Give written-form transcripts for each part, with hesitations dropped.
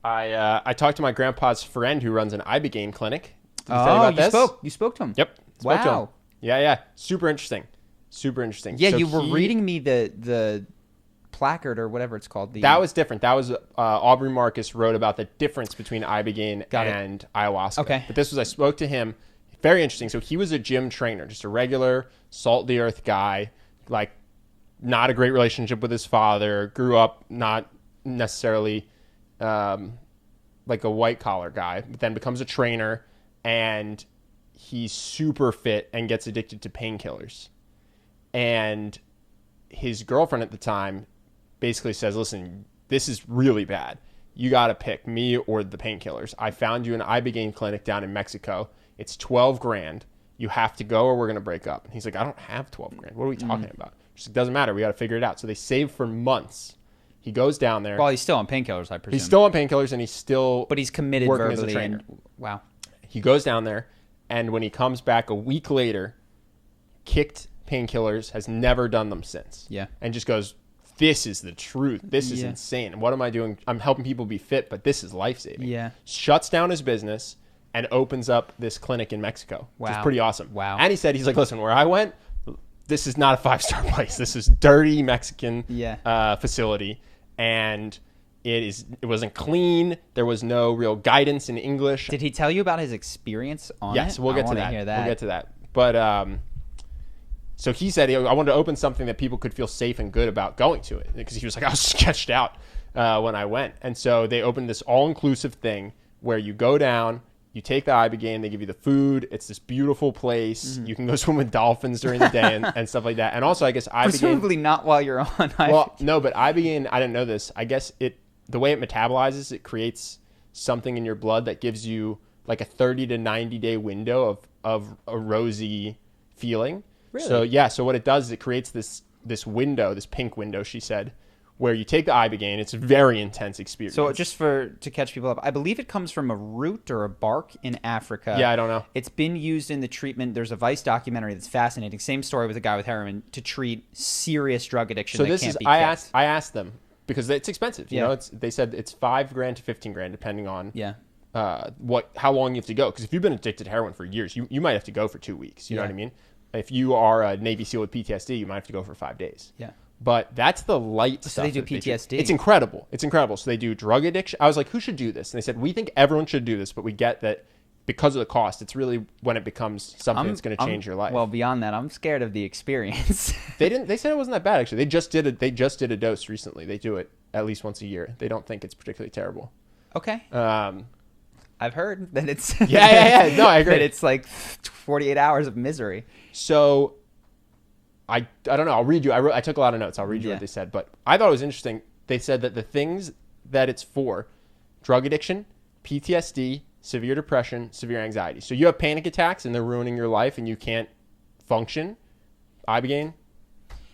I talked to my grandpa's friend who runs an Ibogaine clinic. Did he tell Oh, about this? you spoke to him. Yep. Spoke to him. Wow. Yeah. Super interesting. Yeah, So you were reading me the placard or whatever it's called. That was different. That was Aubrey Marcus wrote about the difference between Ibogaine and ayahuasca. Okay. But this was, I spoke to him. Very interesting. So he was a gym trainer, just a regular salt of the earth guy, like not a great relationship with his father, grew up not necessarily like a white collar guy, but then becomes a trainer, and he's super fit and gets addicted to painkillers. And his girlfriend at the time basically says, listen, this is really bad. You got to pick me or the painkillers. I found you an Ibogaine clinic down in Mexico. It's $12,000. You have to go or we're going to break up. And he's like, I don't have $12,000. What are we talking about? She's like, doesn't matter. We got to figure it out. So they save for months. He goes down there. Well, he's still on painkillers, I presume. He's still on painkillers and he's still but he's committed working verbally. as a trainer. Wow. He goes down there, and when he comes back a week later, kicked painkillers, has never done them since. Yeah. And just goes, this is the truth. This is insane. What am I doing? I'm helping people be fit, but this is life-saving. Yeah. Shuts down his business and opens up this clinic in Mexico, which is pretty awesome. Wow. And he said, he's like, listen, where I went, this is not a 5-star place. This is dirty Mexican facility. And it wasn't clean. There was no real guidance in English. Did he tell you about his experience on it? Yes, we'll get to that. Hear that. We'll get to that. But so he said, I wanted to open something that people could feel safe and good about going to it, because he was like, I was sketched out when I went. And so they opened this all-inclusive thing where you go down, you take the Ibogaine, they give you the food. It's this beautiful place. You can go swim with dolphins during the day and stuff like that. And also, I guess Ibogaine... Presumably not while you're on Ibogaine. Well, no, but Ibogaine, I didn't know this. I guess the way it metabolizes, it creates something in your blood that gives you like a 30 to 90 day window of a rosy feeling. Really? So yeah, so what it does is it creates this window, this pink window, she said, where you take the Ibogaine. It's a very intense experience. So just to catch people up, I believe it comes from a root or a bark in Africa. Yeah, I don't know. It's been used in the treatment. There's a Vice documentary that's fascinating. Same story with a guy with heroin to treat serious drug addiction. So that can't be I kicked. asked them because it's expensive. You know, they said it's $5,000 to $15,000 depending on how long you have to go. Because if you've been addicted to heroin for years, you might have to go for 2 weeks. You know what I mean? If you are a Navy SEAL with PTSD, you might have to go for 5 days. Yeah. But that's the light stuff. So they do PTSD. It's incredible. It's incredible. So they do drug addiction. I was like, who should do this? And they said, we think everyone should do this, but we get that because of the cost, it's really when it becomes something that's going to change your life. Well, beyond that, I'm scared of the experience. They said it wasn't that bad actually. They just did a dose recently. They do it at least once a year. They don't think it's particularly terrible. Okay. I've heard that it's yeah. No, I agree. That it's like 48 hours of misery. So I don't know. I'll read you. I took a lot of notes. I'll read you what they said. But I thought it was interesting. They said that the things that it's for: drug addiction, PTSD, severe depression, severe anxiety. So you have panic attacks and they're ruining your life and you can't function. Ibogaine,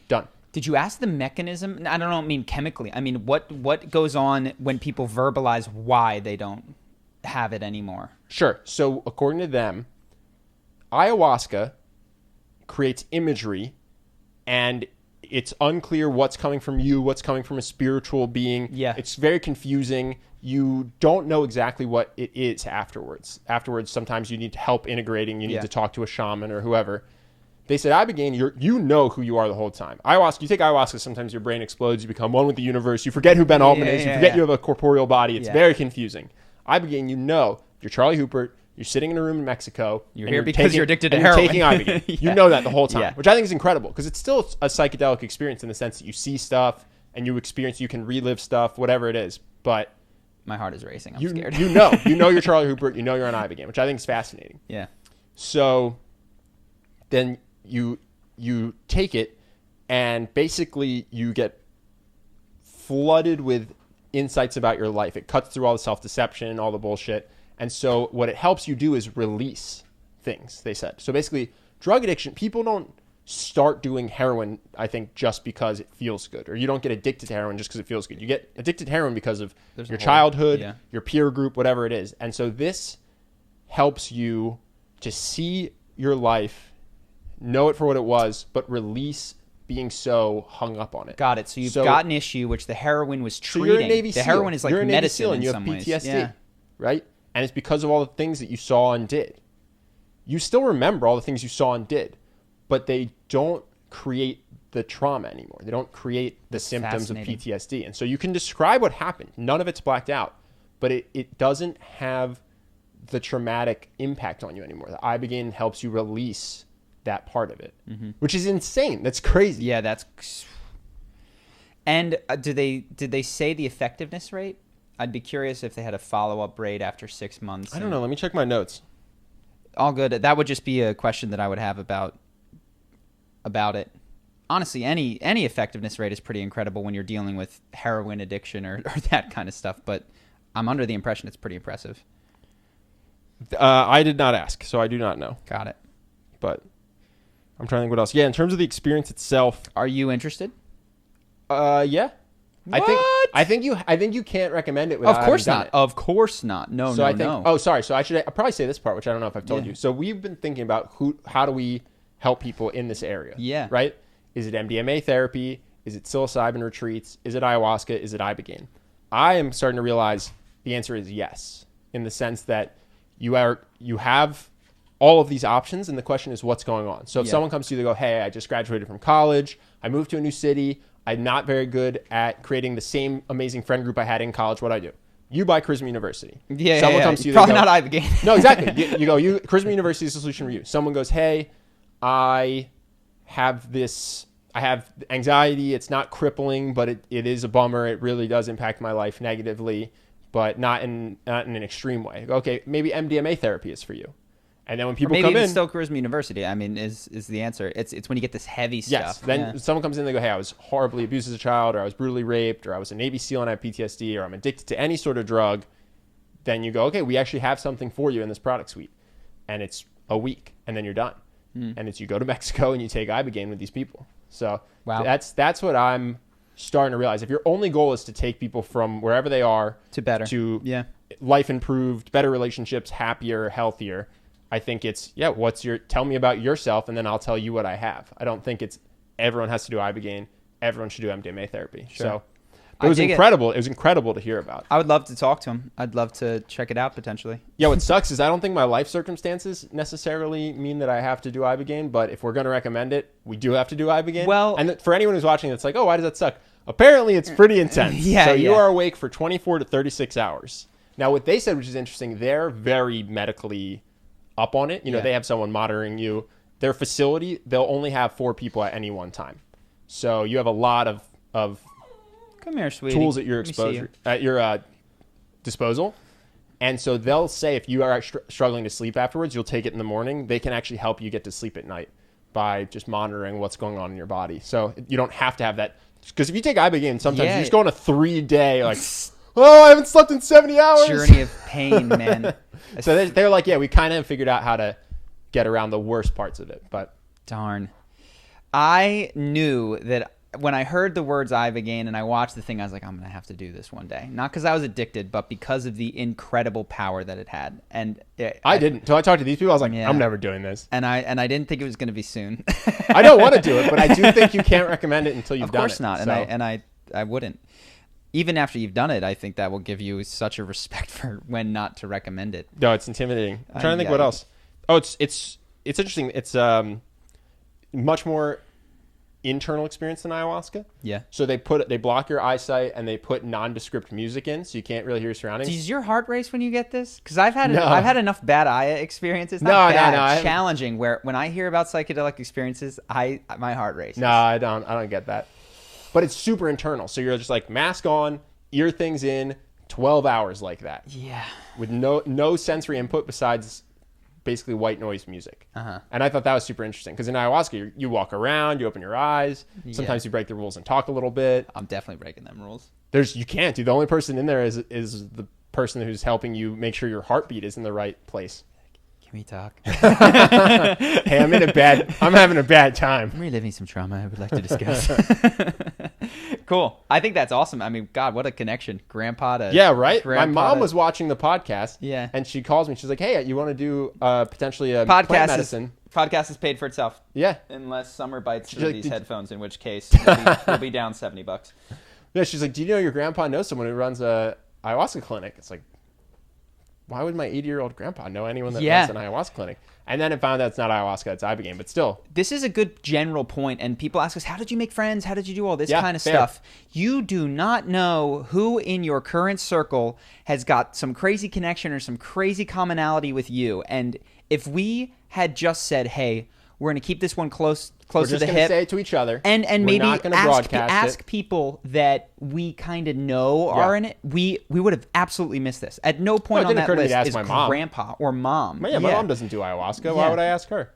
done. Did you ask the mechanism? I don't mean chemically. I mean, what goes on when people verbalize why they don't have it anymore? Sure. So according to them, ayahuasca creates imagery, and it's unclear what's coming from you, what's coming from a spiritual being. Yeah. It's very confusing. You don't know exactly what it is afterwards. Afterwards, sometimes you need help integrating. You need to talk to a shaman or whoever. They said, Ibogaine, you know who you are the whole time. Ayahuasca, you take ayahuasca, sometimes your brain explodes. You become one with the universe. You forget who Ben Altman is. You forget you have a corporeal body. It's very confusing. Ibogaine, you know, you're Charlie Houpert. You're sitting in a room in Mexico. You're here because you're addicted to heroin. You're taking Ibogaine. You know that the whole time, which I think is incredible because it's still a psychedelic experience in the sense that you see stuff and you can relive stuff, whatever it is. But my heart is racing. I'm scared. You know you're Charlie Houpert. You know you're on Ibogaine, which I think is fascinating. Yeah. So then you take it and basically you get flooded with insights about your life. It cuts through all the self-deception, all the bullshit. And so what it helps you do is release things, they said. So basically, drug addiction, people don't start doing heroin, I think, just because it feels good. Or you don't get addicted to heroin just because it feels good. You get addicted to heroin because of your childhood, your peer group, whatever it is. And so this helps you to see your life, know it for what it was, but release being so hung up on it. Got it. So you've got an issue which the heroin was treating. So you're a Navy SEAL. The heroin is like you're a Navy medicine SEAL and in you some have ways. PTSD, Yeah. right? And it's because of all the things that you saw and did. You still remember all the things you saw and did, but they don't create the trauma anymore. They don't create the symptoms of PTSD. And so you can describe what happened. None of it's blacked out, but it doesn't have the traumatic impact on you anymore. The Ibogaine helps you release that part of it, which is insane. That's crazy. Yeah, that's. And did they say the effectiveness rate? I'd be curious if they had a follow-up rate after 6 months. I don't know. Let me check my notes. All good. That would just be a question that I would have about it. Honestly, any effectiveness rate is pretty incredible when you're dealing with heroin addiction or that kind of stuff. But I'm under the impression it's pretty impressive. I did not ask, so I do not know. Got it. But I'm trying to think what else. Yeah, in terms of the experience itself. Are you interested? Yeah. What? I think you can't recommend it without Of course having not. done it. Of course not. No, so no, I think, no. Oh, sorry. So I'll probably say this part, which I don't know if I've told you. So we've been thinking about how do we help people in this area? Yeah. Right? Is it MDMA therapy? Is it psilocybin retreats? Is it ayahuasca? Is it Ibogaine? I am starting to realize the answer is yes, in the sense that you have all of these options, and the question is what's going on. So if someone comes to you, they go, hey, I just graduated from college. I moved to a new city. I'm not very good at creating the same amazing friend group I had in college. What do I do? You buy Charisma University. Someone comes to you. Probably not Ibogaine. No, exactly. Charisma University is the solution for you. Someone goes, hey, I have anxiety. It's not crippling, but it is a bummer. It really does impact my life negatively, but not in an extreme way. Okay, maybe MDMA therapy is for you. And then when people come in, still Charisma University, I mean, is the answer. It's when you get this heavy stuff. Yes. Then someone comes in, they go, hey, I was horribly abused as a child, or I was brutally raped, or I was a Navy SEAL and I have PTSD, or I'm addicted to any sort of drug. Then you go, okay, we actually have something for you in this product suite. And it's a week, and then you're done. And it's you go to Mexico and you take Ibogaine with these people. So that's what I'm starting to realize. If your only goal is to take people from wherever they are to better, to life improved, better relationships, happier, healthier, I think it's, tell me about yourself, and then I'll tell you what I have. I don't think it's everyone has to do Ibogaine. Everyone should do MDMA therapy. Sure. So it was incredible. It was incredible to hear about. I would love to talk to him. I'd love to check it out potentially. Yeah, what sucks is I don't think my life circumstances necessarily mean that I have to do Ibogaine, but if we're going to recommend it, we do have to do Ibogaine. Well, and for anyone who's watching, it's like, oh, why does that suck? Apparently, it's pretty intense. You are awake for 24 to 36 hours. Now, what they said, which is interesting, they're very medically up on it. They have someone monitoring you. Their facility, they'll only have 4 people at any one time. So you have a lot of come here, sweetie. Tools at your disposal. And so they'll say if you are struggling to sleep afterwards, you'll take it in the morning. They can actually help you get to sleep at night by just monitoring what's going on in your body. So you don't have to have that. Because if you take Ibogaine, sometimes you just go on a 3-day, like, oh, I haven't slept in 70 hours. Journey of pain, man. So they're like, we kind of figured out how to get around the worst parts of it. But darn. I knew that when I heard the words Ibogaine and I watched the thing, I was like, I'm going to have to do this one day. Not because I was addicted, but because of the incredible power that it had. And I didn't. Until I talked to these people, I was like, I'm never doing this. And I didn't think it was going to be soon. I don't want to do it, but I do think you can't recommend it until you've done it. Of course not. So. And I wouldn't. Even after you've done it, I think that will give you such a respect for when not to recommend it. No, it's intimidating. I'm trying to think what else. Oh, it's interesting. It's much more internal experience than ayahuasca. Yeah. So they block your eyesight and they put nondescript music in, so you can't really hear your surroundings. Does your heart race when you get this? Because I've had enough bad eye experiences. No, challenging. Where when I hear about psychedelic experiences, my heart races. No, I don't get that. But it's super internal. So you're just like mask on, ear things in, 12 hours like that. Yeah. With no sensory input besides basically white noise music. And I thought that was super interesting because in ayahuasca, you walk around, you open your eyes. Sometimes you break the rules and talk a little bit. I'm definitely breaking them rules. You can't, dude. The only person in there is the person who's helping you make sure your heartbeat is in the right place. Can we talk? Hey, I'm having a bad time. I'm reliving some trauma I would like to discuss. Cool. I think that's awesome. I mean, God, what a connection. Grandpa to Yeah, right? My grandpa mom to- was watching the podcast. Yeah. And she calls me. She's like, hey, you want to do potentially a podcast plant is, medicine? podcast is paid for itself. Yeah. Unless Summer bites through like, these "Did- headphones, in which case we'll be down $70. Yeah, she's like, do you know your grandpa knows someone who runs a ayahuasca clinic? It's like, why would my 80-year-old grandpa know anyone that runs an ayahuasca clinic? And then it found out it's not ayahuasca, it's ibogaine, but still. This is a good general point, and people ask us, how did you make friends? How did you do all this kind of fair. stuff? You do not know who in your current circle has got some crazy connection or some crazy commonality with you. And if we had just said, hey, we're going to keep this one close We're to just the going to hip. say it to each other. And We're maybe not gonna ask broadcast it. people that we kind of know are in it. We would have absolutely missed this. At no point it on didn't that occur to me list to ask is my mom. grandpa or mom. My mom doesn't do ayahuasca. Why Yeah. would I ask her?